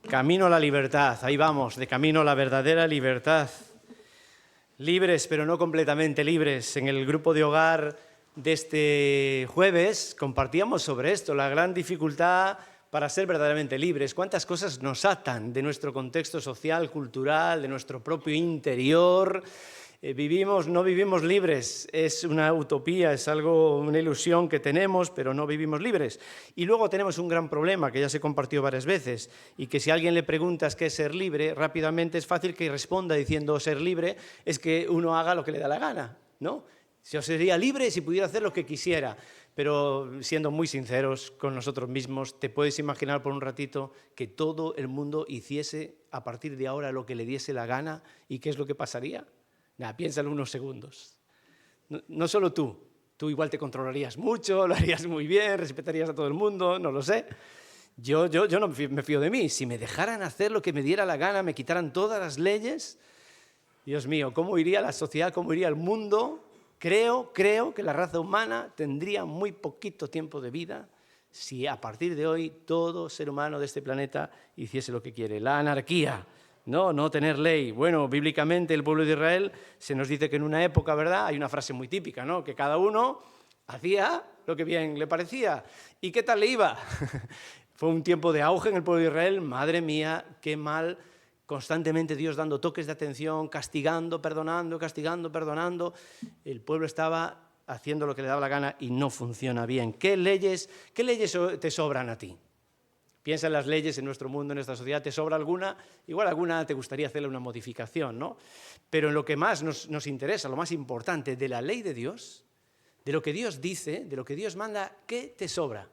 Camino a la libertad, ahí vamos, de camino a la verdadera libertad. Libres, pero no completamente libres. En el grupo de hogar de este jueves compartíamos sobre esto, la gran dificultad para ser verdaderamente libres. ¿Cuántas cosas nos atan de nuestro contexto social, cultural, de nuestro propio interior? No vivimos libres, es una utopía, es una ilusión que tenemos, pero no vivimos libres. Y luego tenemos un gran problema que ya se compartió varias veces y que si a alguien le preguntas qué es ser libre, rápidamente es fácil que responda diciendo ser libre es que uno haga lo que le da la gana, ¿no? Yo sería libre si pudiera hacer lo que quisiera, pero siendo muy sinceros con nosotros mismos, ¿te puedes imaginar por un ratito que todo el mundo hiciese a partir de ahora lo que le diese la gana y qué es lo que pasaría? Nada, piénsalo unos segundos. No solo tú igual te controlarías mucho, lo harías muy bien, respetarías a todo el mundo, no lo sé. Yo no me fío de mí. Si me dejaran hacer lo que me diera la gana, me quitaran todas las leyes, Dios mío, ¿cómo iría la sociedad, cómo iría el mundo? Creo que la raza humana tendría muy poquito tiempo de vida si a partir de hoy todo ser humano de este planeta hiciese lo que quiere. La anarquía. No tener ley. Bueno, bíblicamente el pueblo de Israel se nos dice que en una época, ¿verdad? Hay una frase muy típica, ¿no? Que cada uno hacía lo que bien le parecía. ¿Y qué tal le iba? Fue un tiempo de auge en el pueblo de Israel. Madre mía, qué mal. Constantemente Dios dando toques de atención, castigando, perdonando, castigando, perdonando. El pueblo estaba haciendo lo que le daba la gana y no funciona bien. ¿Qué leyes te sobran a ti? Piensa en las leyes en nuestro mundo, en nuestra sociedad, ¿te sobra alguna? Igual alguna te gustaría hacerle una modificación, ¿no? Pero en lo que más nos interesa, lo más importante de la ley de Dios, de lo que Dios dice, de lo que Dios manda, ¿qué te sobra?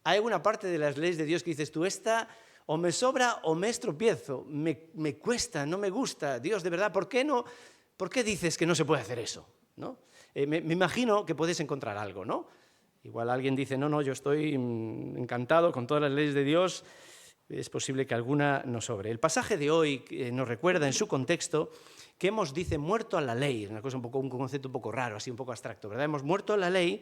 ¿Hay alguna parte de las leyes de Dios que dices tú, esta o me sobra o me estropiezo, me cuesta, no me gusta? Dios, de verdad, ¿por qué dices que no se puede hacer eso? ¿No? Me imagino que puedes encontrar algo, ¿no? Igual alguien dice, no, yo estoy encantado con todas las leyes de Dios, es posible que alguna nos sobre. El pasaje de hoy nos recuerda en su contexto que hemos, dice, muerto a la ley, un concepto un poco raro, así un poco abstracto, ¿verdad? Hemos muerto a la ley,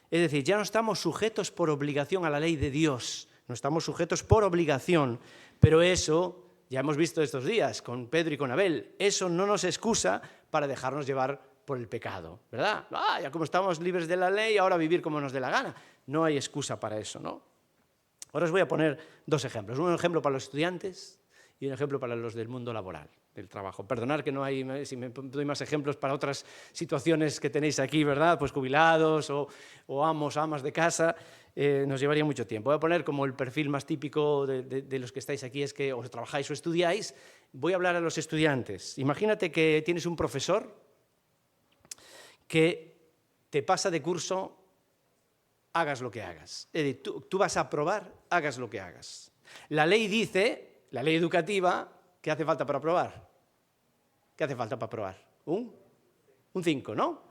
es decir, ya no estamos sujetos por obligación a la ley de Dios, no estamos sujetos por obligación, pero eso, ya hemos visto estos días con Pedro y con Abel, eso no nos excusa para dejarnos llevar por el pecado, ¿verdad? Ya como estamos libres de la ley, ahora vivir como nos dé la gana. No hay excusa para eso, ¿no? Ahora os voy a poner dos ejemplos. Un ejemplo para los estudiantes y un ejemplo para los del mundo laboral, del trabajo. Perdonad que no hay, si me doy más ejemplos para otras situaciones que tenéis aquí, ¿verdad? Pues jubilados o amas de casa, nos llevaría mucho tiempo. Voy a poner como el perfil más típico de los que estáis aquí, es que os trabajáis o estudiáis. Voy a hablar a los estudiantes. Imagínate que tienes un profesor que te pasa de curso, hagas lo que hagas. Es decir, tú vas a aprobar, hagas lo que hagas. La ley dice, la ley educativa, ¿qué hace falta para aprobar? ¿Qué hace falta para aprobar? Un 5, ¿no?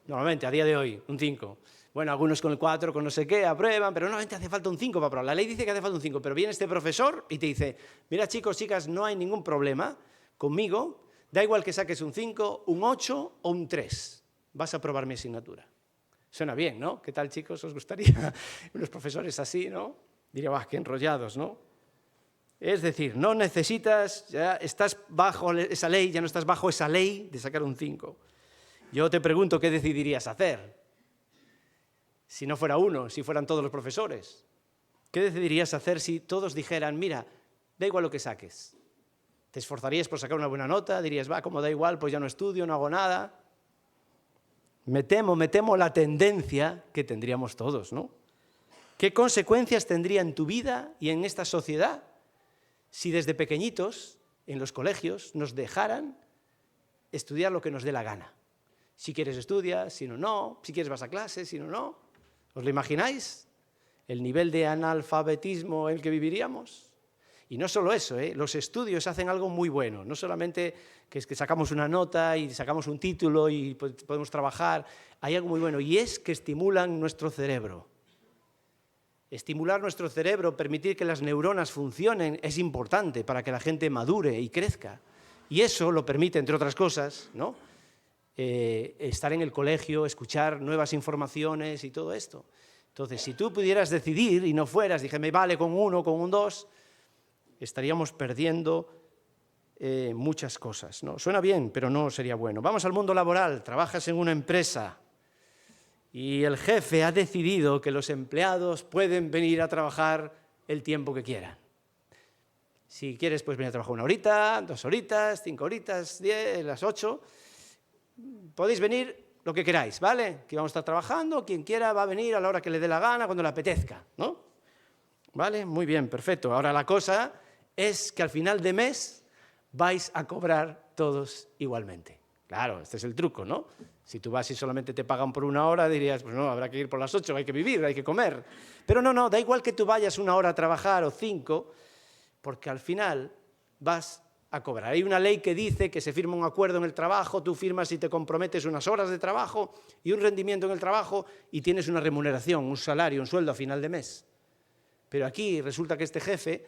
Normalmente, a día de hoy, un 5. Bueno, algunos con el 4, con no sé qué, aprueban, pero normalmente hace falta un 5 para aprobar. La ley dice que hace falta un 5, pero viene este profesor y te dice, mira chicos, chicas, no hay ningún problema conmigo, da igual que saques un 5, un 8 o un 3. Vas a aprobar mi asignatura. Suena bien, ¿no? ¿Qué tal, chicos? ¿Os gustaría unos profesores así, no? Diría, qué enrollados, ¿no? Es decir, no necesitas, ya estás bajo esa ley, ya no estás bajo esa ley de sacar un 5. Yo te pregunto, ¿qué decidirías hacer? Si no fuera uno, si fueran todos los profesores. ¿Qué decidirías hacer si todos dijeran, mira, da igual lo que saques? ¿Te esforzarías por sacar una buena nota? Dirías, como da igual, pues ya no estudio, no hago nada. Me temo la tendencia que tendríamos todos, ¿no? ¿Qué consecuencias tendría en tu vida y en esta sociedad si desde pequeñitos, en los colegios, nos dejaran estudiar lo que nos dé la gana? Si quieres estudias, si no, no. Si quieres vas a clase, si no, no. ¿Os lo imagináis? El nivel de analfabetismo en el que viviríamos. Y no solo eso, los estudios hacen algo muy bueno, no solamente que es que sacamos una nota y sacamos un título y podemos trabajar, hay algo muy bueno y es que estimulan nuestro cerebro. Estimular nuestro cerebro, permitir que las neuronas funcionen es importante para que la gente madure y crezca. Y eso lo permite, entre otras cosas, ¿no? Estar en el colegio, escuchar nuevas informaciones y todo esto. Entonces, si tú pudieras decidir y no fueras, dije, me vale con 1, con un 2... estaríamos perdiendo muchas cosas, ¿no? Suena bien, pero no sería bueno. Vamos al mundo laboral, trabajas en una empresa y el jefe ha decidido que los empleados pueden venir a trabajar el tiempo que quieran. Si quieres, puedes venir a trabajar 1 horita, 2 horitas, 5 horitas, 10, las 8. Podéis venir lo que queráis, ¿vale? Que vamos a estar trabajando, quien quiera va a venir a la hora que le dé la gana, cuando le apetezca, ¿no? ¿Vale? Muy bien, perfecto. Ahora la cosa es que al final de mes vais a cobrar todos igualmente. Claro, este es el truco, ¿no? Si tú vas y solamente te pagan por 1 hora, dirías, pues no, habrá que ir por las 8, hay que vivir, hay que comer. Pero no, da igual que tú vayas 1 hora a trabajar o 5, porque al final vas a cobrar. Hay una ley que dice que se firma un acuerdo en el trabajo, tú firmas y te comprometes unas horas de trabajo y un rendimiento en el trabajo y tienes una remuneración, un salario, un sueldo a final de mes. Pero aquí resulta que este jefe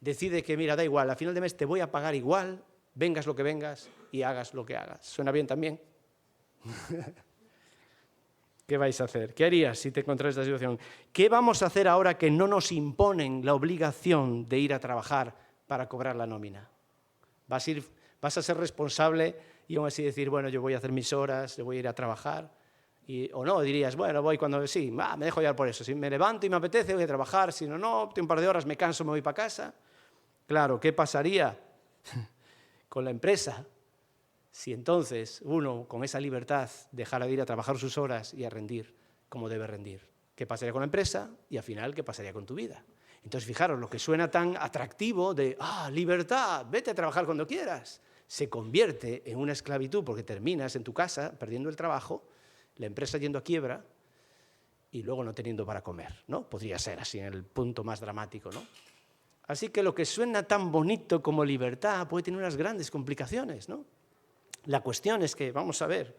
decide que, mira, da igual, a final de mes te voy a pagar igual, vengas lo que vengas y hagas lo que hagas. ¿Suena bien también? ¿Qué vais a hacer? ¿Qué harías si te encontráis en esta situación? ¿Qué vamos a hacer ahora que no nos imponen la obligación de ir a trabajar para cobrar la nómina? ¿Vas a ser responsable y aún así decir, bueno, yo voy a hacer mis horas, yo voy a ir a trabajar? O no, dirías, bueno, voy cuando sí, me dejo llevar por eso. Si me levanto y me apetece, voy a trabajar. Si no, tengo un par de horas, me canso, me voy para casa. Claro, ¿qué pasaría con la empresa si entonces uno, con esa libertad, dejara de ir a trabajar sus horas y a rendir como debe rendir? ¿Qué pasaría con la empresa? Y al final, ¿qué pasaría con tu vida? Entonces, fijaros, lo que suena tan atractivo de, libertad, vete a trabajar cuando quieras, se convierte en una esclavitud porque terminas en tu casa perdiendo el trabajo, la empresa yendo a quiebra y luego no teniendo para comer, ¿no? Podría ser así, en el punto más dramático, ¿no? Así que lo que suena tan bonito como libertad puede tener unas grandes complicaciones, ¿no? La cuestión es que, vamos a ver,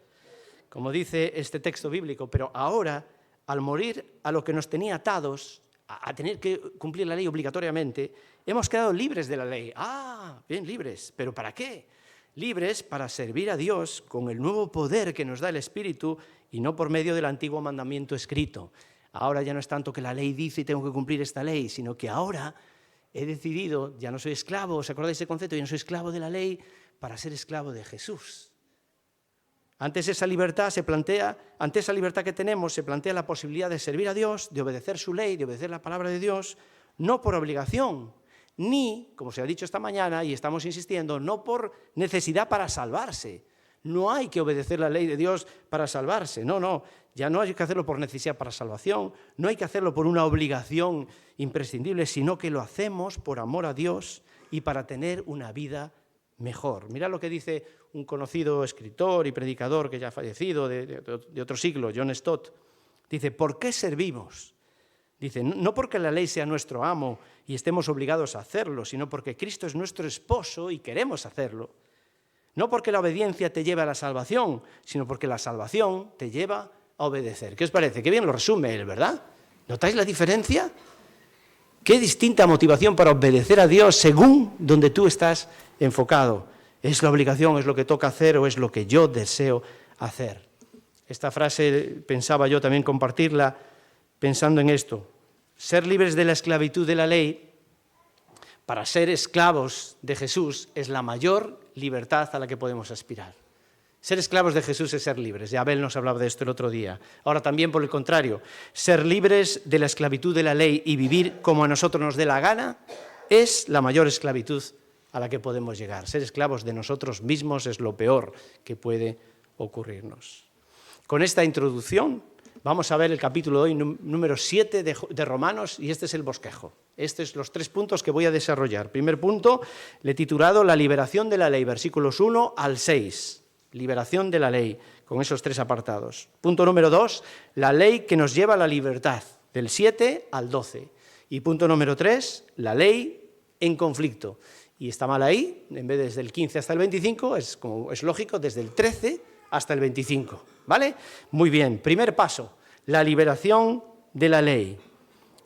como dice este texto bíblico, pero ahora, al morir a lo que nos tenía atados, a tener que cumplir la ley obligatoriamente, hemos quedado libres de la ley. Bien, libres. ¿Pero para qué? Libres para servir a Dios con el nuevo poder que nos da el Espíritu y no por medio del antiguo mandamiento escrito. Ahora ya no es tanto que la ley dice y tengo que cumplir esta ley, sino que ahora he decidido, ya no soy esclavo, ¿os acordáis de ese concepto? Ya no soy esclavo de la ley para ser esclavo de Jesús. Ante esa libertad que tenemos, se plantea la posibilidad de servir a Dios, de obedecer su ley, de obedecer la palabra de Dios, no por obligación, ni, como se ha dicho esta mañana y estamos insistiendo, no por necesidad para salvarse. No hay que obedecer la ley de Dios para salvarse, no, ya no hay que hacerlo por necesidad para salvación, no hay que hacerlo por una obligación imprescindible, sino que lo hacemos por amor a Dios y para tener una vida mejor. Mirad lo que dice un conocido escritor y predicador que ya ha fallecido de otro siglo, John Stott. Dice, ¿por qué servimos? Dice, no porque la ley sea nuestro amo y estemos obligados a hacerlo, sino porque Cristo es nuestro esposo y queremos hacerlo. No porque la obediencia te lleve a la salvación, sino porque la salvación te lleva a obedecer. ¿Qué os parece? Qué bien lo resume él, ¿verdad? ¿Notáis la diferencia? Qué distinta motivación para obedecer a Dios según donde tú estás enfocado. ¿Es la obligación, es lo que toca hacer o es lo que yo deseo hacer? Esta frase pensaba yo también compartirla pensando en esto. Ser libres de la esclavitud de la ley para ser esclavos de Jesús es la mayor libertad a la que podemos aspirar. Ser esclavos de Jesús es ser libres. Ya Abel nos hablaba de esto el otro día. Ahora también, por el contrario, ser libres de la esclavitud de la ley y vivir como a nosotros nos dé la gana es la mayor esclavitud a la que podemos llegar. Ser esclavos de nosotros mismos es lo peor que puede ocurrirnos. Con esta introducción vamos a ver el capítulo hoy número 7 de Romanos y este es el bosquejo. Estos son los 3 puntos que voy a desarrollar. Primer punto, le he titulado La liberación de la ley, versículos 1 al 6. Liberación de la ley, con esos 3 apartados. Punto número 2, la ley que nos lleva a la libertad, del 7 al 12. Y punto número 3, la ley en conflicto. Y está mal ahí, en vez de desde el 15 hasta el 25, es lógico, desde el 13 hasta el 25. ¿Vale? Muy bien, primer paso, la liberación de la ley.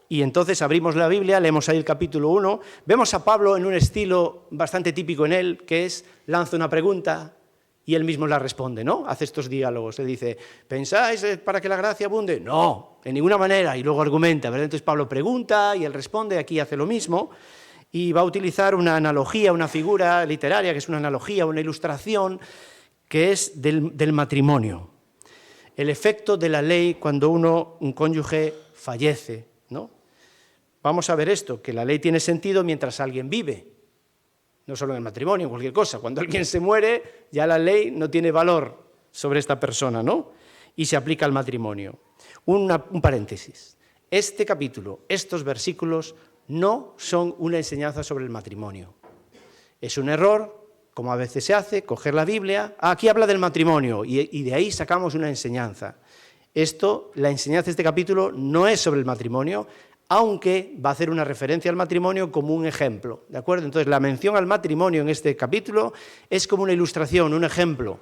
Y entonces abrimos la Biblia, leemos ahí el capítulo 1, vemos a Pablo en un estilo bastante típico en él, que es, lanza una pregunta y él mismo la responde, ¿no? Hace estos diálogos, le dice, ¿pensáis para que la gracia abunde? No, en ninguna manera, y luego argumenta, ¿verdad? Entonces Pablo pregunta y él responde, aquí hace lo mismo, y va a utilizar una analogía, una figura literaria, que es una analogía, una ilustración, que es del matrimonio. El efecto de la ley cuando un cónyuge fallece, ¿no? Vamos a ver esto, que la ley tiene sentido mientras alguien vive, no solo en el matrimonio, en cualquier cosa. Cuando alguien se muere, ya la ley no tiene valor sobre esta persona, ¿no? Y se aplica al matrimonio. Un paréntesis. Este capítulo, estos versículos, no son una enseñanza sobre el matrimonio. Es un error, como a veces se hace, coger la Biblia, aquí habla del matrimonio, y de ahí sacamos una enseñanza. La enseñanza de este capítulo no es sobre el matrimonio, aunque va a hacer una referencia al matrimonio como un ejemplo, ¿de acuerdo? Entonces, la mención al matrimonio en este capítulo es como una ilustración, un ejemplo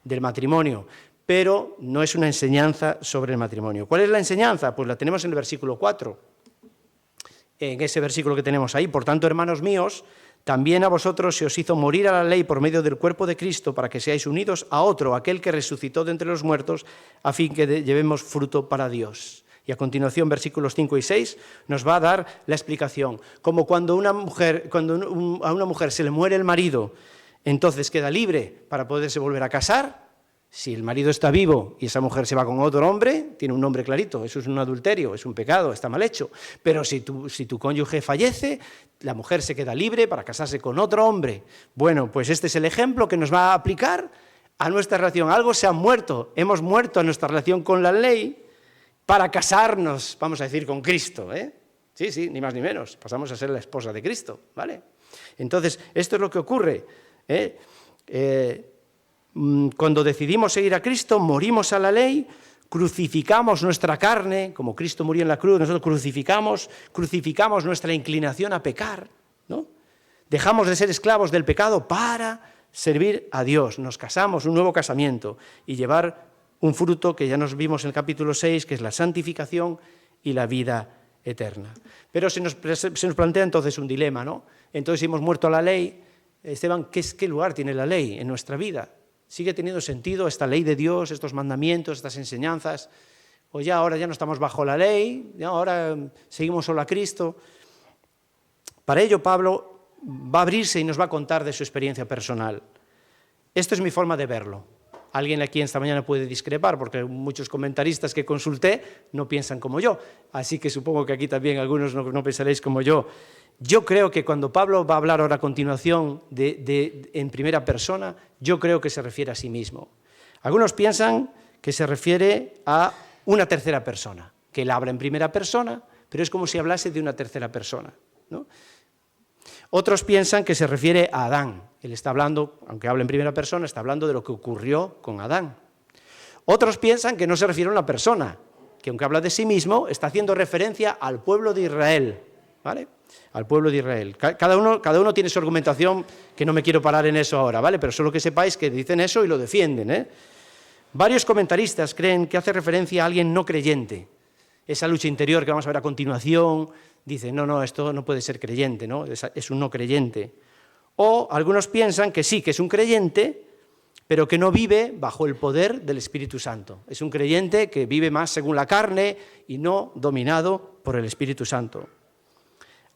del matrimonio, pero no es una enseñanza sobre el matrimonio. ¿Cuál es la enseñanza? Pues la tenemos en el versículo 4, en ese versículo que tenemos ahí. Por tanto, hermanos míos, también a vosotros se os hizo morir a la ley por medio del cuerpo de Cristo, para que seáis unidos a otro, aquel que resucitó de entre los muertos, a fin que llevemos fruto para Dios. Y a continuación, versículos 5 y 6, nos va a dar la explicación. Como cuando a una mujer se le muere el marido, entonces queda libre para poderse volver a casar. Si el marido está vivo y esa mujer se va con otro hombre, tiene un nombre clarito, eso es un adulterio, es un pecado, está mal hecho. Pero si tu cónyuge fallece, la mujer se queda libre para casarse con otro hombre. Bueno, pues este es el ejemplo que nos va a aplicar a nuestra relación. Algo se ha muerto, hemos muerto a nuestra relación con la ley para casarnos, vamos a decir, con Cristo, ¿eh? Sí, ni más ni menos, pasamos a ser la esposa de Cristo, ¿vale? Entonces, esto es lo que ocurre, cuando decidimos seguir a Cristo, morimos a la ley, crucificamos nuestra carne, como Cristo murió en la cruz, nosotros crucificamos nuestra inclinación a pecar, ¿no? Dejamos de ser esclavos del pecado para servir a Dios, nos casamos, un nuevo casamiento, y llevar un fruto que ya nos vimos en el capítulo 6, que es la santificación y la vida eterna. Pero se nos plantea entonces un dilema, ¿no? Entonces, si hemos muerto a la ley, Esteban, ¿qué lugar tiene la ley en nuestra vida? ¿Sigue teniendo sentido esta ley de Dios, estos mandamientos, estas enseñanzas? ¿O ya ahora ya no estamos bajo la ley, ya ahora seguimos solo a Cristo? Para ello, Pablo va a abrirse y nos va a contar de su experiencia personal. Esto es mi forma de verlo. Alguien aquí esta mañana puede discrepar, porque muchos comentaristas que consulté no piensan como yo, así que supongo que aquí también algunos no pensaréis como yo. Yo creo que cuando Pablo va a hablar ahora a continuación en primera persona, yo creo que se refiere a sí mismo. Algunos piensan que se refiere a una tercera persona, que él habla en primera persona, pero es como si hablase de una tercera persona, ¿no? Otros piensan que se refiere a Adán. Él está hablando, aunque habla en primera persona, está hablando de lo que ocurrió con Adán. Otros piensan que no se refiere a una persona, que aunque habla de sí mismo, está haciendo referencia al pueblo de Israel, ¿vale? Al pueblo de Israel. Cada uno tiene su argumentación, que no me quiero parar en eso ahora, ¿vale? Pero solo que sepáis que dicen eso y lo defienden, ¿eh? Varios comentaristas creen que hace referencia a alguien no creyente. Esa lucha interior que vamos a ver a continuación, dicen, no, esto no puede ser creyente, ¿no? Es un no creyente. O algunos piensan que sí, que es un creyente, pero que no vive bajo el poder del Espíritu Santo. Es un creyente que vive más según la carne y no dominado por el Espíritu Santo.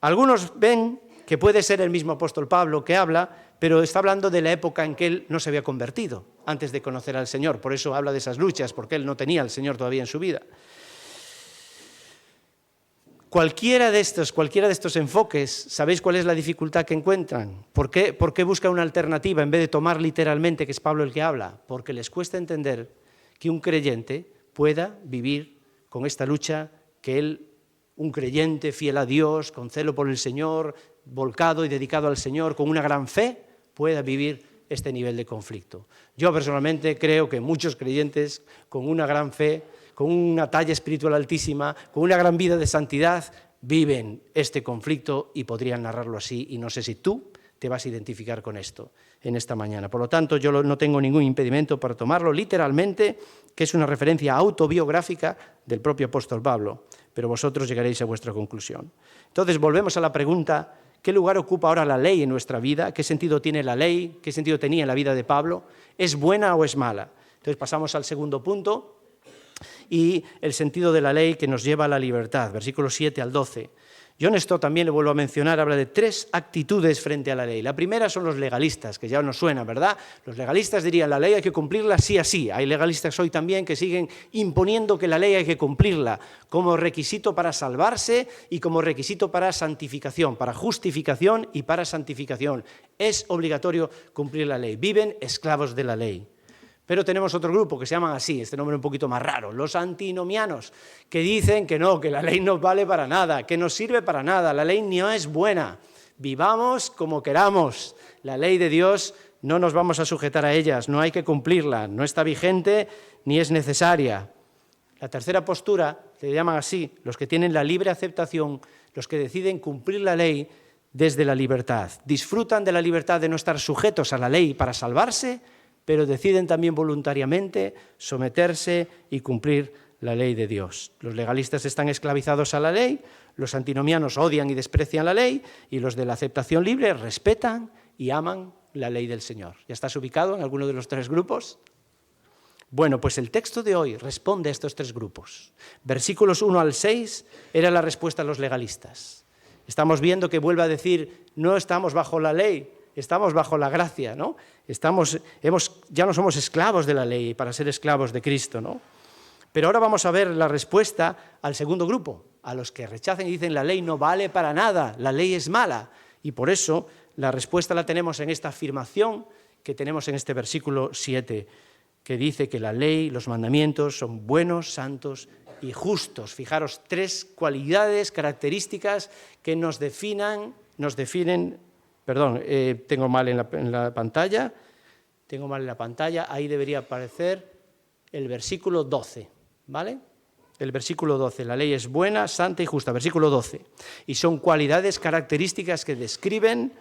Algunos ven que puede ser el mismo apóstol Pablo que habla, pero está hablando de la época en que él no se había convertido, antes de conocer al Señor. Por eso habla de esas luchas, porque él no tenía al Señor todavía en su vida. Cualquiera de estos enfoques, ¿sabéis cuál es la dificultad que encuentran? ¿Por qué buscan una alternativa en vez de tomar literalmente que es Pablo el que habla? Porque les cuesta entender que un creyente pueda vivir con esta lucha, que un creyente fiel a Dios, con celo por el Señor, volcado y dedicado al Señor, con una gran fe, pueda vivir este nivel de conflicto. Yo personalmente creo que muchos creyentes con una gran fe, con una talla espiritual altísima, con una gran vida de santidad, viven este conflicto y podrían narrarlo así, y no sé si tú te vas a identificar con esto en esta mañana. Por lo tanto, yo no tengo ningún impedimento para tomarlo literalmente, que es una referencia autobiográfica del propio apóstol Pablo, pero vosotros llegaréis a vuestra conclusión. Entonces, volvemos a la pregunta, ¿qué lugar ocupa ahora la ley en nuestra vida? ¿Qué sentido tiene la ley? ¿Qué sentido tenía en la vida de Pablo? ¿Es buena o es mala? Entonces, pasamos al segundo punto, y el sentido de la ley que nos lleva a la libertad, versículos 7 al 12. John Stott también le vuelvo a mencionar, habla de 3 actitudes frente a la ley. La primera son los legalistas, que ya nos suena, ¿verdad? Los legalistas dirían, la ley hay que cumplirla sí a sí. Hay legalistas hoy también que siguen imponiendo que la ley hay que cumplirla como requisito para salvarse y como requisito para santificación, para justificación y para santificación. Es obligatorio cumplir la ley. Viven esclavos de la ley. Pero tenemos otro grupo que se llaman así, este nombre un poquito más raro, los antinomianos, que dicen que no, que la ley no vale para nada, que no sirve para nada, la ley no es buena, vivamos como queramos, la ley de Dios no nos vamos a sujetar a ellas, no hay que cumplirla, no está vigente ni es necesaria. La tercera postura, se llaman así, los que tienen la libre aceptación, los que deciden cumplir la ley desde la libertad, disfrutan de la libertad de no estar sujetos a la ley para salvarse, pero deciden también voluntariamente someterse y cumplir la ley de Dios. Los legalistas están esclavizados a la ley, los antinomianos odian y desprecian la ley, y los de la aceptación libre respetan y aman la ley del Señor. ¿Ya estás ubicado en alguno de los 3 grupos? Bueno, pues el texto de hoy responde a estos 3 grupos. Versículos 1 al 6 era la respuesta a los legalistas. Estamos viendo que vuelve a decir, no estamos bajo la ley, estamos bajo la gracia, ¿no? Ya no somos esclavos de la ley para ser esclavos de Cristo, ¿no? Pero ahora vamos a ver la respuesta al segundo grupo, a los que rechazan y dicen la ley no vale para nada, la ley es mala. Y por eso la respuesta la tenemos en esta afirmación que tenemos en este versículo 7, que dice que la ley, los mandamientos son buenos, santos y justos. Fijaros, 3 cualidades, características que nos definen. Perdón, tengo mal en la pantalla, ahí debería aparecer el versículo 12, ¿vale? El versículo 12, la ley es buena, santa y justa, versículo 12. Y son cualidades, características que describen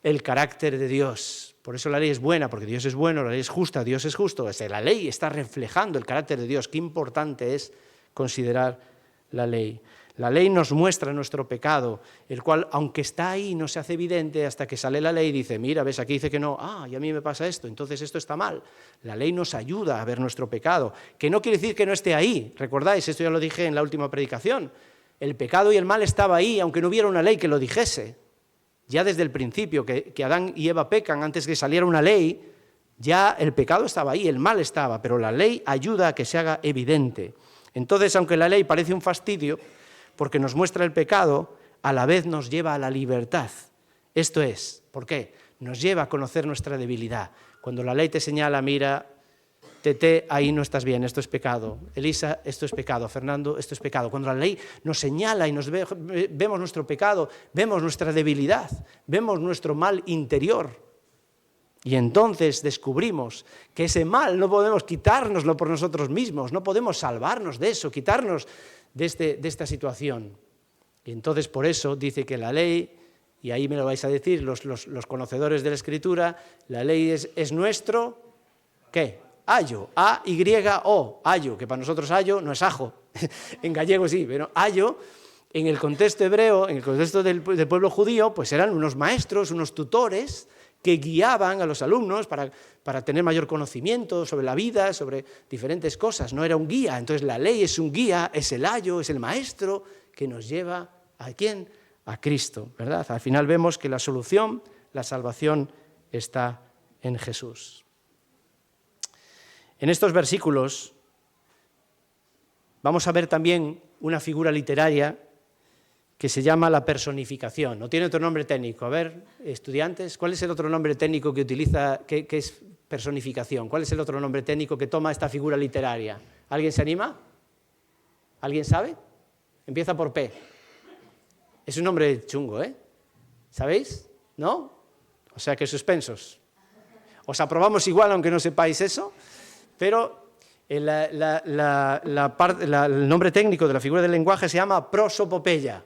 el carácter de Dios. Por eso la ley es buena, porque Dios es bueno, la ley es justa, Dios es justo. La ley está reflejando el carácter de Dios. Qué importante es considerar la ley. La ley nos muestra nuestro pecado, el cual, aunque está ahí, no se hace evidente hasta que sale la ley y dice, mira, ves, aquí dice que no, y a mí me pasa esto, entonces esto está mal. La ley nos ayuda a ver nuestro pecado, que no quiere decir que no esté ahí, recordáis, esto ya lo dije en la última predicación, el pecado y el mal estaba ahí, aunque no hubiera una ley que lo dijese. Ya desde el principio, que Adán y Eva pecan, antes que saliera una ley, ya el pecado estaba ahí, el mal estaba, pero la ley ayuda a que se haga evidente. Entonces, aunque la ley parece un fastidio, porque nos muestra el pecado, a la vez nos lleva a la libertad. Esto es, ¿por qué? Nos lleva a conocer nuestra debilidad. Cuando la ley te señala, mira, Tete, ahí no estás bien, esto es pecado. Elisa, esto es pecado. Fernando, esto es pecado. Cuando la ley nos señala y vemos nuestro pecado, vemos nuestra debilidad, vemos nuestro mal interior. Y entonces descubrimos que ese mal no podemos quitárnoslo por nosotros mismos, no podemos salvarnos de eso, quitarnos de esta situación. Y entonces por eso dice que la ley, y ahí me lo vais a decir los conocedores de la Escritura, la ley es nuestro, ¿qué? Ayo, A-Y-O, ayo, que para nosotros ayo no es ajo, en gallego sí, pero ayo, en el contexto hebreo, en el contexto del pueblo judío, pues eran unos maestros, unos tutores, que guiaban a los alumnos para tener mayor conocimiento sobre la vida, sobre diferentes cosas. No era un guía, entonces la ley es un guía, es el ayo, es el maestro que nos lleva ¿a quién? A Cristo, ¿verdad? Al final vemos que la solución, la salvación está en Jesús. En estos versículos vamos a ver también una figura literaria que se llama la personificación. No tiene otro nombre técnico. A ver, estudiantes, ¿cuál es el otro nombre técnico que utiliza, que es personificación? ¿Cuál es el otro nombre técnico que toma esta figura literaria? ¿Alguien se anima? ¿Alguien sabe? Empieza por P. Es un nombre chungo, ¿eh? ¿Sabéis? ¿No? O sea que suspensos. Os aprobamos igual aunque no sepáis eso, pero el nombre técnico de la figura del lenguaje se llama prosopopeya.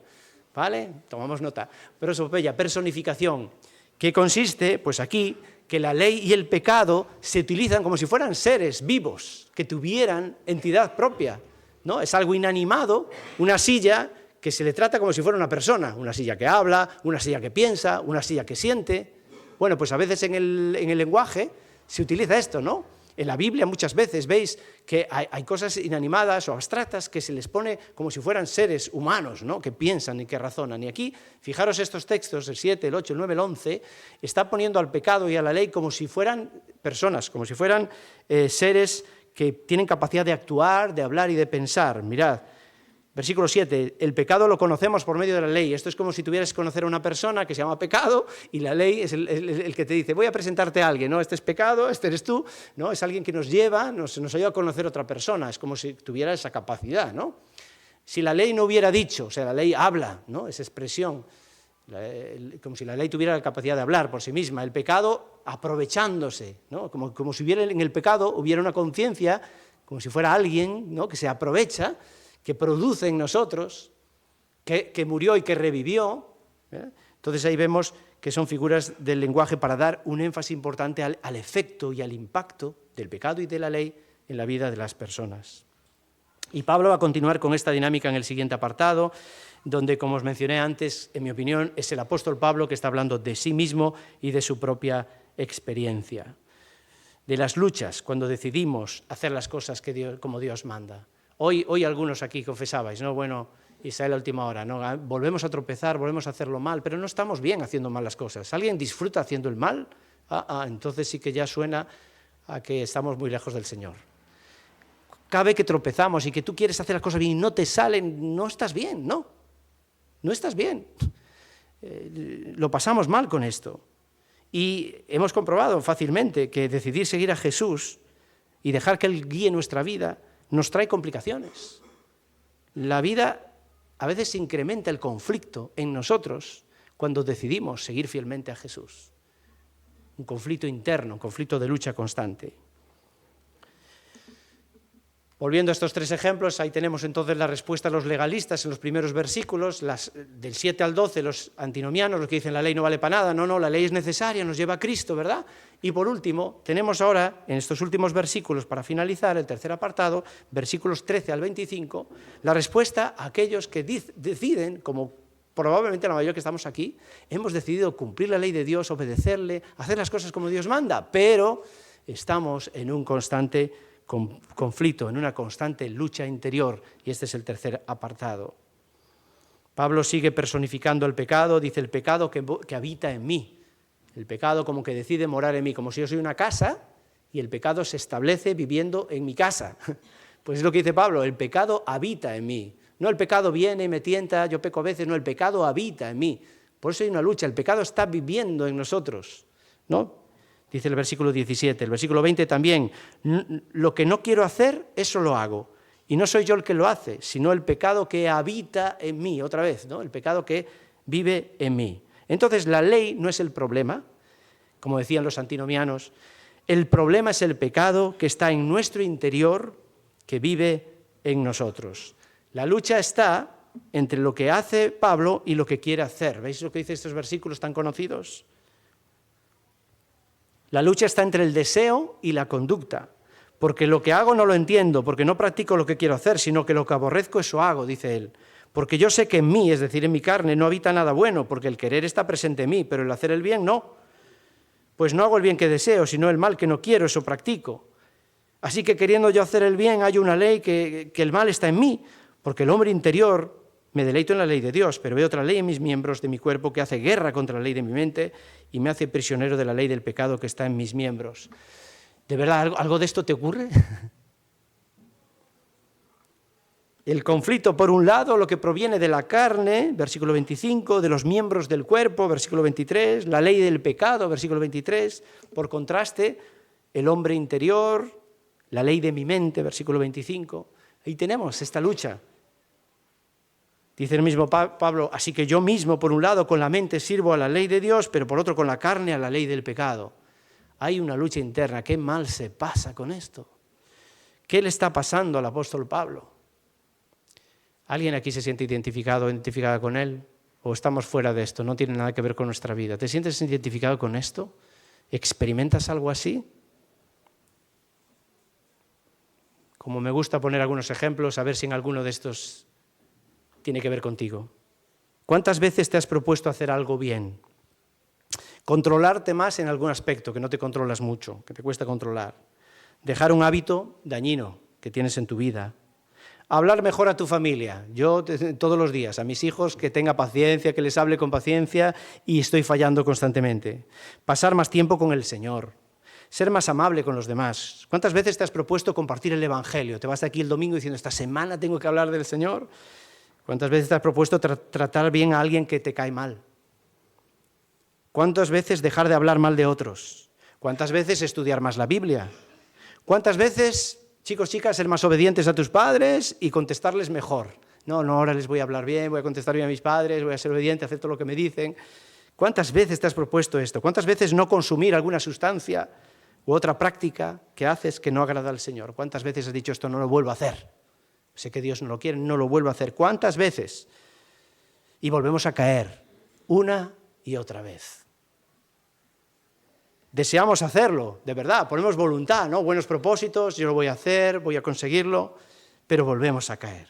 ¿Vale? Tomamos nota. Prosopopeya, personificación, que consiste, pues aquí, que la ley y el pecado se utilizan como si fueran seres vivos, que tuvieran entidad propia, ¿no? Es algo inanimado, una silla que se le trata como si fuera una persona, una silla que habla, una silla que piensa, una silla que siente. Bueno, pues a veces en el lenguaje se utiliza esto, ¿no? En la Biblia muchas veces veis que hay cosas inanimadas o abstractas que se les pone como si fueran seres humanos, ¿no? Que piensan y que razonan. Y aquí, fijaros estos textos, el 7, el 8, el 9, el 11, está poniendo al pecado y a la ley como si fueran personas, como si fueran seres que tienen capacidad de actuar, de hablar y de pensar. Mirad, versículo 7, el pecado lo conocemos por medio de la ley. Esto es como si tuvieras que conocer a una persona que se llama pecado y la ley es el que te dice, voy a presentarte a alguien, ¿no? Este es pecado, este eres tú, ¿no? Es alguien que nos lleva, nos ayuda a conocer a otra persona, es como si tuviera esa capacidad, ¿no? Si la ley no hubiera dicho, o sea, la ley habla, ¿no? Esa expresión, como si la ley tuviera la capacidad de hablar por sí misma, el pecado aprovechándose, ¿no? Como si hubiera en el pecado hubiera una conciencia, como si fuera alguien, ¿no? Que se aprovecha, que produce en nosotros, que murió y que revivió. Entonces ahí vemos que son figuras del lenguaje para dar un énfasis importante al efecto y al impacto del pecado y de la ley en la vida de las personas. Y Pablo va a continuar con esta dinámica en el siguiente apartado, donde, como os mencioné antes, en mi opinión, es el apóstol Pablo que está hablando de sí mismo y de su propia experiencia. De las luchas, cuando decidimos hacer las cosas como Dios manda. Hoy algunos aquí confesabais, ¿no? Bueno, Israel a última hora, ¿no? Volvemos a tropezar, volvemos a hacerlo mal, pero no estamos bien haciendo mal las cosas. ¿Alguien disfruta haciendo el mal? Entonces sí que ya suena a que estamos muy lejos del Señor. Cada vez que tropezamos y que tú quieres hacer las cosas bien y no te salen, no estás bien, no estás bien. Lo pasamos mal con esto. Y hemos comprobado fácilmente que decidir seguir a Jesús y dejar que Él guíe nuestra vida nos trae complicaciones. La vida a veces incrementa el conflicto en nosotros cuando decidimos seguir fielmente a Jesús. Un conflicto interno, un conflicto de lucha constante. Volviendo a estos tres ejemplos, ahí tenemos entonces la respuesta a los legalistas en los primeros versículos, del 7 al 12, los antinomianos, los que dicen la ley no vale para nada, no, la ley es necesaria, nos lleva a Cristo, ¿verdad? Y por último, tenemos ahora, en estos últimos versículos, para finalizar, el tercer apartado, versículos 13 al 25, la respuesta a aquellos que deciden, como probablemente la mayoría que estamos aquí, hemos decidido cumplir la ley de Dios, obedecerle, hacer las cosas como Dios manda, pero estamos en un constante conflicto, en una constante lucha interior, y este es el tercer apartado. Pablo sigue personificando el pecado, dice el pecado que habita en mí, el pecado como que decide morar en mí, como si yo soy una casa y el pecado se establece viviendo en mi casa. Pues es lo que dice Pablo, el pecado habita en mí, no el pecado viene y me tienta, yo peco a veces, no, el pecado habita en mí, por eso hay una lucha, el pecado está viviendo en nosotros, ¿no? Dice el versículo 17, el versículo 20 también, lo que no quiero hacer, eso lo hago. Y no soy yo el que lo hace, sino el pecado que habita en mí, otra vez, ¿no? El pecado que vive en mí. Entonces la ley no es el problema, como decían los antinomianos, el problema es el pecado que está en nuestro interior, que vive en nosotros. La lucha está entre lo que hace Pablo y lo que quiere hacer. ¿Veis lo que dicen estos versículos tan conocidos? La lucha está entre el deseo y la conducta, porque lo que hago no lo entiendo, porque no practico lo que quiero hacer, sino que lo que aborrezco eso hago, dice él. Porque yo sé que en mí, es decir, en mi carne, no habita nada bueno, porque el querer está presente en mí, pero el hacer el bien no. Pues no hago el bien que deseo, sino el mal que no quiero, eso practico. Así que queriendo yo hacer el bien, hay una ley que el mal está en mí, porque el hombre interior, me deleito en la ley de Dios, pero veo otra ley en mis miembros de mi cuerpo que hace guerra contra la ley de mi mente y me hace prisionero de la ley del pecado que está en mis miembros. ¿De verdad algo de esto te ocurre? El conflicto, por un lado, lo que proviene de la carne, versículo 25, de los miembros del cuerpo, versículo 23, la ley del pecado, versículo 23, por contraste, el hombre interior, la ley de mi mente, versículo 25. Ahí tenemos esta lucha. Dice el mismo Pablo, así que yo mismo, por un lado, con la mente sirvo a la ley de Dios, pero por otro, con la carne a la ley del pecado. Hay una lucha interna. ¿Qué mal se pasa con esto? ¿Qué le está pasando al apóstol Pablo? ¿Alguien aquí se siente identificado o identificada con él? ¿O estamos fuera de esto? No tiene nada que ver con nuestra vida. ¿Te sientes identificado con esto? ¿Experimentas algo así? Como me gusta poner algunos ejemplos, a ver si en alguno de estos tiene que ver contigo. ¿Cuántas veces te has propuesto hacer algo bien? Controlarte más en algún aspecto, que no te controlas mucho, que te cuesta controlar. Dejar un hábito dañino que tienes en tu vida. Hablar mejor a tu familia. Yo todos los días, a mis hijos, que tenga paciencia, que les hable con paciencia y estoy fallando constantemente. Pasar más tiempo con el Señor. Ser más amable con los demás. ¿Cuántas veces te has propuesto compartir el Evangelio? Te vas de aquí el domingo diciendo, esta semana tengo que hablar del Señor. ¿Cuántas veces te has propuesto tratar bien a alguien que te cae mal? ¿Cuántas veces dejar de hablar mal de otros? ¿Cuántas veces estudiar más la Biblia? ¿Cuántas veces, chicos, chicas, ser más obedientes a tus padres y contestarles mejor? No, ahora les voy a hablar bien, voy a contestar bien a mis padres, voy a ser obediente, hacer todo lo que me dicen. ¿Cuántas veces te has propuesto esto? ¿Cuántas veces no consumir alguna sustancia u otra práctica que haces que no agrada al Señor? ¿Cuántas veces has dicho esto no lo vuelvo a hacer? Sé que Dios no lo quiere, no lo vuelvo a hacer. ¿Cuántas veces? Y volvemos a caer una y otra vez. Deseamos hacerlo, de verdad, ponemos voluntad, ¿no? Buenos propósitos, yo lo voy a hacer, voy a conseguirlo, pero volvemos a caer.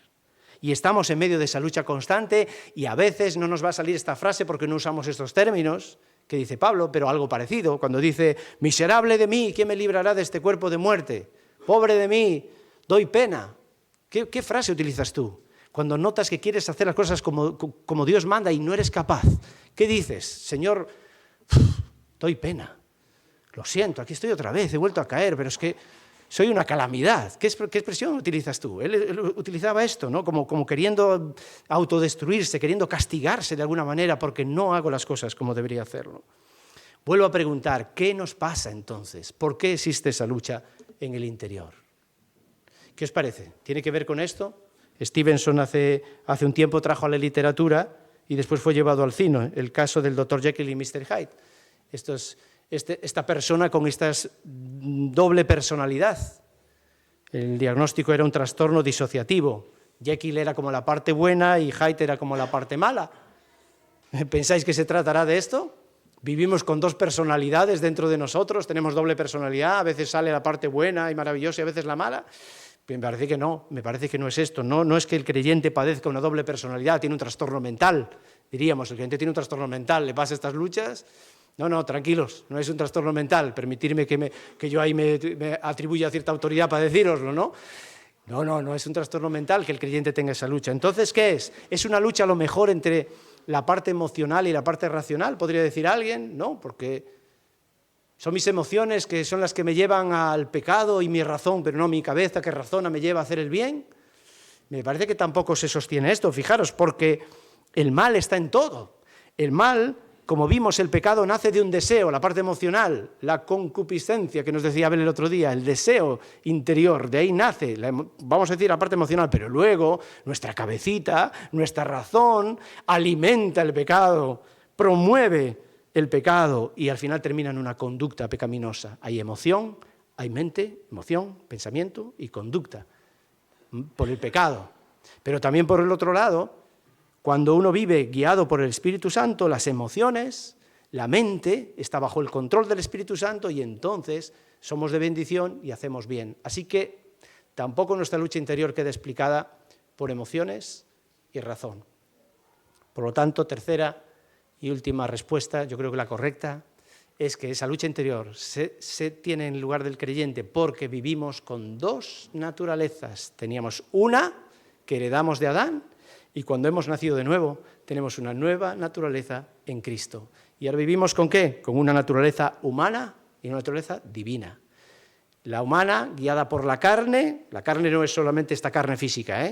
Y estamos en medio de esa lucha constante y a veces no nos va a salir esta frase porque no usamos estos términos que dice Pablo, pero algo parecido, cuando dice, miserable de mí, ¿quién me librará de este cuerpo de muerte? Pobre de mí, doy pena. ¿Qué frase utilizas tú? Cuando notas que quieres hacer las cosas como Dios manda y no eres capaz, ¿qué dices? Señor, doy pena. Lo siento, aquí estoy otra vez, he vuelto a caer, pero es que soy una calamidad. ¿Qué expresión utilizas tú? Él utilizaba esto, ¿no? Como queriendo autodestruirse, queriendo castigarse de alguna manera porque no hago las cosas como debería hacerlo. Vuelvo a preguntar, ¿qué nos pasa entonces? ¿Por qué existe esa lucha en el interior? ¿Qué os parece? ¿Tiene que ver con esto? Stevenson hace un tiempo trajo a la literatura y después fue llevado al cine, el caso del Dr. Jekyll y Mr. Hyde. Esta persona con esta doble personalidad. El diagnóstico era un trastorno disociativo. Jekyll era como la parte buena y Hyde era como la parte mala. ¿Pensáis que se tratará de esto? Vivimos con dos personalidades dentro de nosotros, tenemos doble personalidad, a veces sale la parte buena y maravillosa y a veces la mala. Me parece que no es esto. No es que el creyente padezca una doble personalidad, tiene un trastorno mental. Diríamos, el creyente tiene un trastorno mental, le pasa estas luchas. No, tranquilos, no es un trastorno mental, permitirme que yo ahí me atribuya cierta autoridad para decíroslo, ¿no? No es un trastorno mental que el creyente tenga esa lucha. Entonces, ¿qué es? ¿Es una lucha a lo mejor entre la parte emocional y la parte racional? ¿Podría decir alguien? No, porque son mis emociones que son las que me llevan al pecado y mi razón, pero no mi cabeza que razona me lleva a hacer el bien. Me parece que tampoco se sostiene esto, fijaros, porque el mal está en todo. El mal, como vimos, el pecado nace de un deseo, la parte emocional, la concupiscencia que nos decía Abel el otro día, el deseo interior, de ahí nace, vamos a decir, la parte emocional, pero luego nuestra cabecita, nuestra razón alimenta el pecado, promueve el pecado y al final termina en una conducta pecaminosa. Hay emoción, hay mente, emoción, pensamiento y conducta por el pecado. Pero también por el otro lado, cuando uno vive guiado por el Espíritu Santo, las emociones, la mente está bajo el control del Espíritu Santo y entonces somos de bendición y hacemos bien. Así que tampoco nuestra lucha interior queda explicada por emociones y razón. Por lo tanto, tercera y última respuesta, yo creo que la correcta, es que esa lucha interior se tiene en lugar del creyente porque vivimos con dos naturalezas. Teníamos una que heredamos de Adán, y cuando hemos nacido de nuevo, tenemos una nueva naturaleza en Cristo. ¿Y ahora vivimos con qué? Con una naturaleza humana y una naturaleza divina. La humana, guiada por la carne no es solamente esta carne física,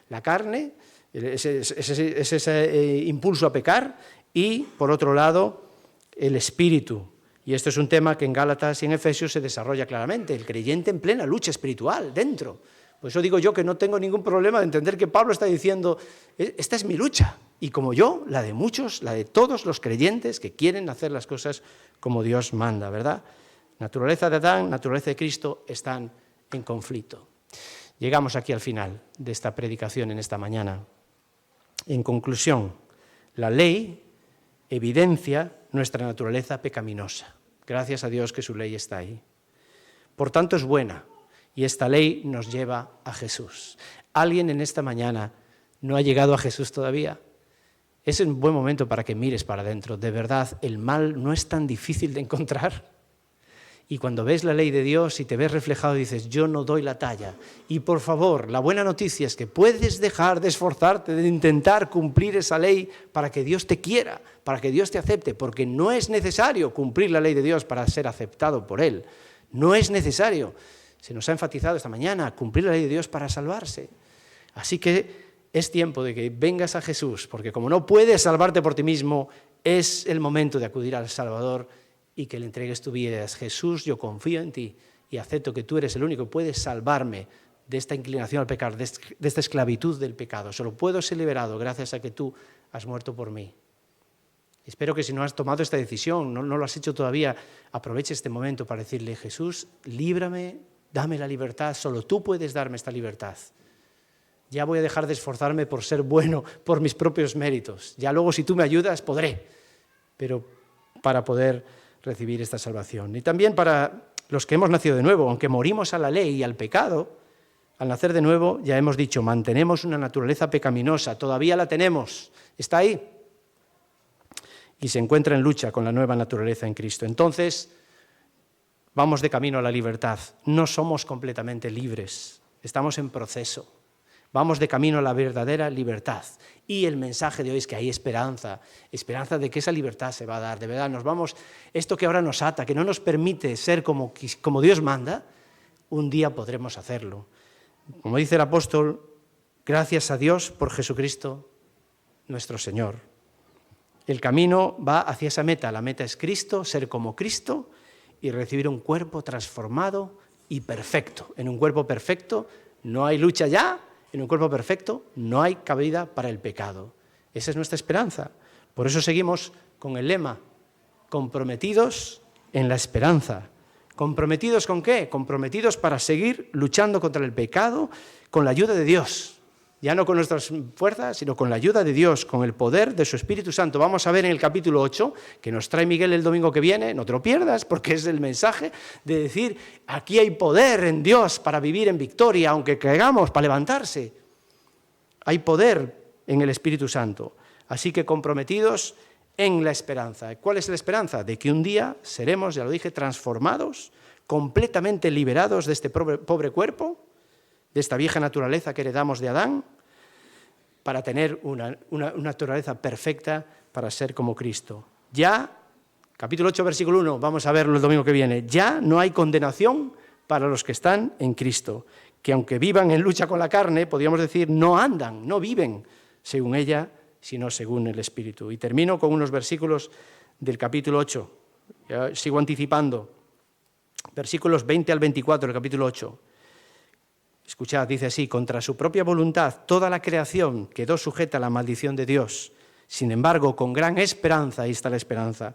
la carne es ese impulso a pecar, y, por otro lado, el espíritu. Y esto es un tema que en Gálatas y en Efesios se desarrolla claramente, el creyente en plena lucha espiritual, dentro. Por eso digo yo que no tengo ningún problema de entender que Pablo está diciendo, esta es mi lucha, y como yo, la de muchos, la de todos los creyentes que quieren hacer las cosas como Dios manda, ¿verdad? Naturaleza de Adán, naturaleza de Cristo están en conflicto. Llegamos aquí al final de esta predicación en esta mañana. En conclusión, la ley evidencia nuestra naturaleza pecaminosa. Gracias a Dios que su ley está ahí. Por tanto, es buena. Y esta ley nos lleva a Jesús. ¿Alguien en esta mañana no ha llegado a Jesús todavía? Es un buen momento para que mires para adentro. De verdad, el mal no es tan difícil de encontrar. Y cuando ves la ley de Dios y te ves reflejado, dices, yo no doy la talla. Y por favor, la buena noticia es que puedes dejar de esforzarte, de intentar cumplir esa ley para que Dios te quiera, para que Dios te acepte, porque no es necesario cumplir la ley de Dios para ser aceptado por Él. No es necesario. Se nos ha enfatizado esta mañana, cumplir la ley de Dios para salvarse. Así que es tiempo de que vengas a Jesús, porque como no puedes salvarte por ti mismo, es el momento de acudir al Salvador y que le entregues tu vida. Jesús, yo confío en ti y acepto que tú eres el único que puedes salvarme de esta inclinación al pecado, de esta esclavitud del pecado. Solo puedo ser liberado gracias a que tú has muerto por mí. Espero que si no has tomado esta decisión, no lo has hecho todavía, aproveche este momento para decirle, Jesús, líbrame, dame la libertad, solo tú puedes darme esta libertad. Ya voy a dejar de esforzarme por ser bueno, por mis propios méritos. Ya luego, si tú me ayudas, podré. Pero para poder recibir esta salvación. Y también para los que hemos nacido de nuevo, aunque morimos a la ley y al pecado, al nacer de nuevo, ya hemos dicho, mantenemos una naturaleza pecaminosa, todavía la tenemos, está ahí. Y se encuentra en lucha con la nueva naturaleza en Cristo. Entonces, vamos de camino a la libertad. No somos completamente libres, estamos en proceso. Vamos de camino a la verdadera libertad. Y el mensaje de hoy es que hay esperanza de que esa libertad se va a dar. De verdad, nos vamos, esto que ahora nos ata, que no nos permite ser como Dios manda, un día podremos hacerlo. Como dice el apóstol, gracias a Dios por Jesucristo, nuestro Señor. El camino va hacia esa meta. La meta es Cristo, ser como Cristo y recibir un cuerpo transformado y perfecto. En un cuerpo perfecto no hay lucha ya. En un cuerpo perfecto no hay cabida para el pecado. Esa es nuestra esperanza. Por eso seguimos con el lema, comprometidos en la esperanza. ¿Comprometidos con qué? Comprometidos para seguir luchando contra el pecado con la ayuda de Dios. Ya no con nuestras fuerzas, sino con la ayuda de Dios, con el poder de su Espíritu Santo. Vamos a ver en el capítulo 8, que nos trae Miguel el domingo que viene, no te lo pierdas, porque es el mensaje de decir, aquí hay poder en Dios para vivir en victoria, aunque caigamos, para levantarse. Hay poder en el Espíritu Santo. Así que comprometidos en la esperanza. ¿Cuál es la esperanza? De que un día seremos, ya lo dije, transformados, completamente liberados de este pobre cuerpo, de esta vieja naturaleza que heredamos de Adán, para tener una naturaleza perfecta para ser como Cristo. Ya, capítulo 8, versículo 1, vamos a verlo el domingo que viene, ya no hay condenación para los que están en Cristo, que aunque vivan en lucha con la carne, podríamos decir, no andan, no viven según ella, sino según el Espíritu. Y termino con unos versículos del capítulo 8, ya sigo anticipando, versículos 20 al 24 del capítulo 8. Escuchad, dice así, contra su propia voluntad toda la creación quedó sujeta a la maldición de Dios. Sin embargo, con gran esperanza, ahí está la esperanza,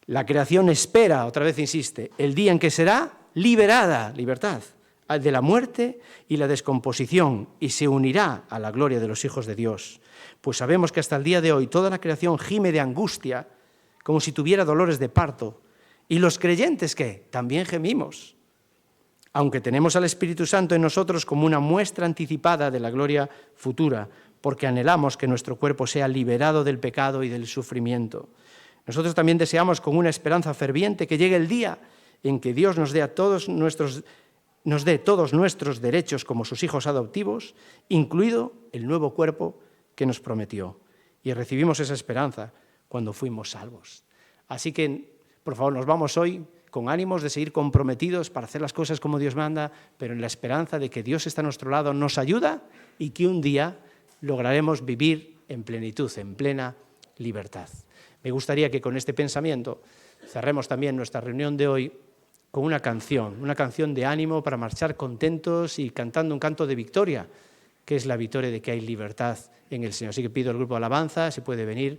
la creación espera, otra vez insiste, el día en que será liberada, libertad, de la muerte y la descomposición, y se unirá a la gloria de los hijos de Dios. Pues sabemos que hasta el día de hoy toda la creación gime de angustia, como si tuviera dolores de parto. ¿Y los creyentes qué? También gemimos, aunque tenemos al Espíritu Santo en nosotros como una muestra anticipada de la gloria futura, porque anhelamos que nuestro cuerpo sea liberado del pecado y del sufrimiento. Nosotros también deseamos con una esperanza ferviente que llegue el día en que Dios nos dé todos nuestros derechos como sus hijos adoptivos, incluido el nuevo cuerpo que nos prometió. Y recibimos esa esperanza cuando fuimos salvos. Así que, por favor, nos vamos hoy con ánimos de seguir comprometidos para hacer las cosas como Dios manda, pero en la esperanza de que Dios está a nuestro lado, nos ayuda y que un día lograremos vivir en plenitud, en plena libertad. Me gustaría que con este pensamiento cerremos también nuestra reunión de hoy con una canción de ánimo para marchar contentos y cantando un canto de victoria, que es la victoria de que hay libertad en el Señor. Así que pido al grupo de alabanza, si puede venir.